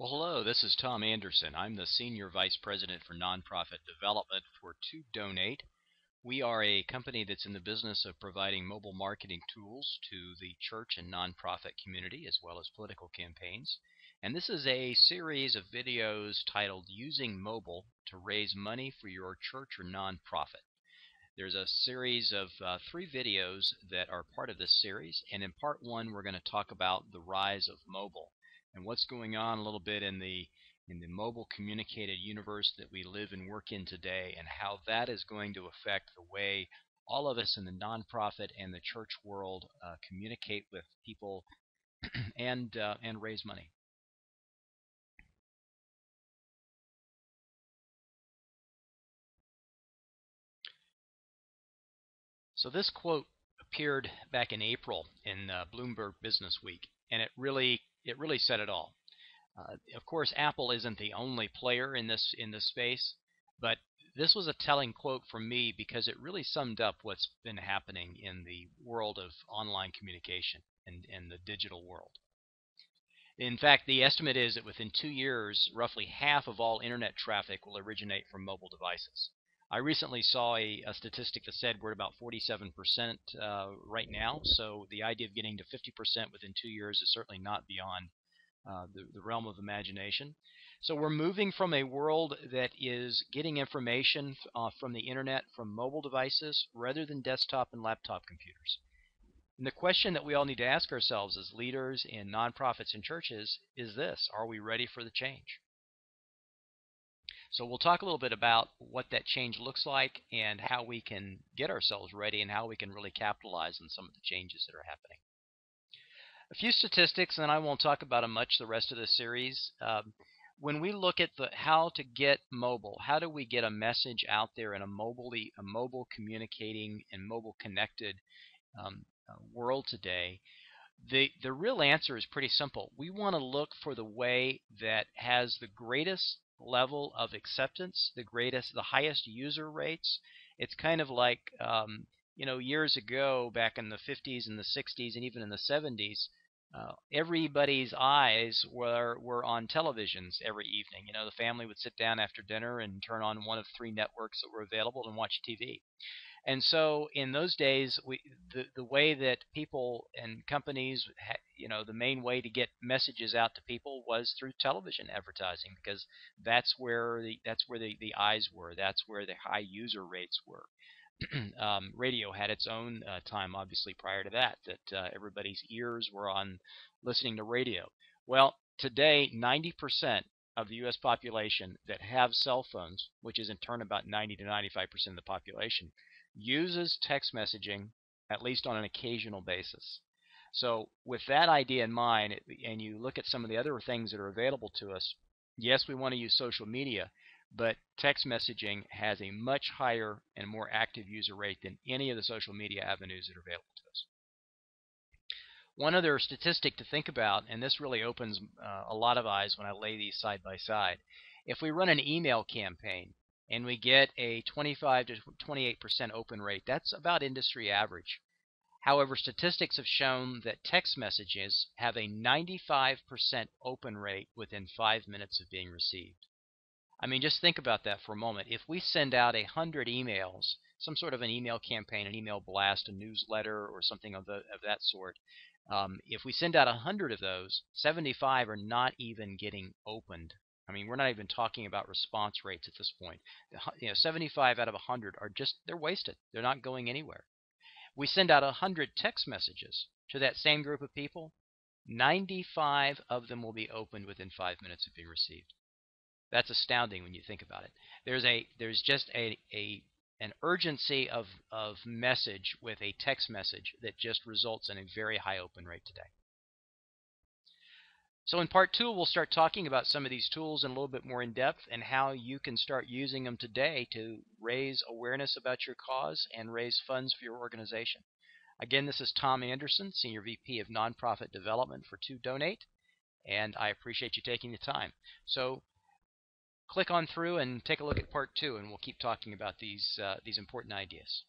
Well, hello, this is Tom Anderson. I'm the Senior Vice President for Nonprofit Development for 2Donate. We are a company that's in the business of providing mobile marketing tools to the church and nonprofit community as well as political campaigns. And this is a series of videos titled Using Mobile to Raise Money for Your Church or Nonprofit. There's a series of 3 videos that are part of this series, and in part 1 we're going to talk about the rise of mobile and what's going on a little bit in the mobile communicated universe that we live and work in today, and how that is going to affect the way all of us in the nonprofit and the church world communicate with people and raise money. So this quote appeared back in April in Bloomberg Business Week, and it really said it all. Of course, Apple isn't the only player in this space, but this was a telling quote from me because it really summed up what's been happening in the world of online communication and the digital world. In fact, the estimate is that within 2 years, roughly half of all internet traffic will originate from mobile devices. I recently saw a statistic that said we're at about 47% right now, so the idea of getting to 50% within 2 years is certainly not beyond the realm of imagination. So we're moving from a world that is getting information from the internet from mobile devices rather than desktop and laptop computers. And the question that we all need to ask ourselves as leaders in nonprofits and churches is this: are we ready for the change? So we'll talk a little bit about what that change looks like and how we can get ourselves ready and how we can really capitalize on some of the changes that are happening. A few statistics, and I won't talk about them much the rest of the series. When we look at how to get mobile, how do we get a message out there in a mobile communicating and mobile connected world today, the real answer is pretty simple. We want to look for the way that has the greatest level of acceptance, the highest user rates. It's kind of like years ago, back in the 50s and the 60s and even in the 70s, everybody's eyes were on televisions every evening. The family would sit down after dinner and turn on one of 3 networks that were available and watch TV. And so in those days, the way that people and companies, the main way to get messages out to people was through television advertising, because that's where the eyes were. That's where the high user rates were. Radio had its own time, obviously, prior to that everybody's ears were on listening to radio. Well, today, 90% of the U.S. population that have cell phones, which is in turn about 90 to 95% of the population, uses text messaging at least on an occasional basis. So with that idea in mind, and you look at some of the other things that are available to us, yes, we want to use social media, but text messaging has a much higher and more active user rate than any of the social media avenues that are available to us. One other statistic to think about, and this really opens a lot of eyes when I lay these side by side. If we run an email campaign and we get a 25 to 28% open rate, that's about industry average. However, statistics have shown that text messages have a 95% open rate within 5 minutes of being received. I mean, just think about that for a moment. If we send out 100 emails, some sort of an email campaign, an email blast, a newsletter, or something of that sort, if we send out 100 of those, 75 are not even getting opened. I mean, we're not even talking about response rates at this point. 75 out of 100 are they're wasted. They're not going anywhere. We send out 100 text messages to that same group of people, 95 of them will be opened within 5 minutes of being received. That's astounding when you think about it. There's just an urgency of message with a text message that just results in a very high open rate today. So in part 2, we'll start talking about some of these tools in a little bit more in depth and how you can start using them today to raise awareness about your cause and raise funds for your organization. Again, this is Tom Anderson, Senior VP of Nonprofit Development for 2Donate, and I appreciate you taking the time. So click on through and take a look at part 2, and we'll keep talking about these important ideas.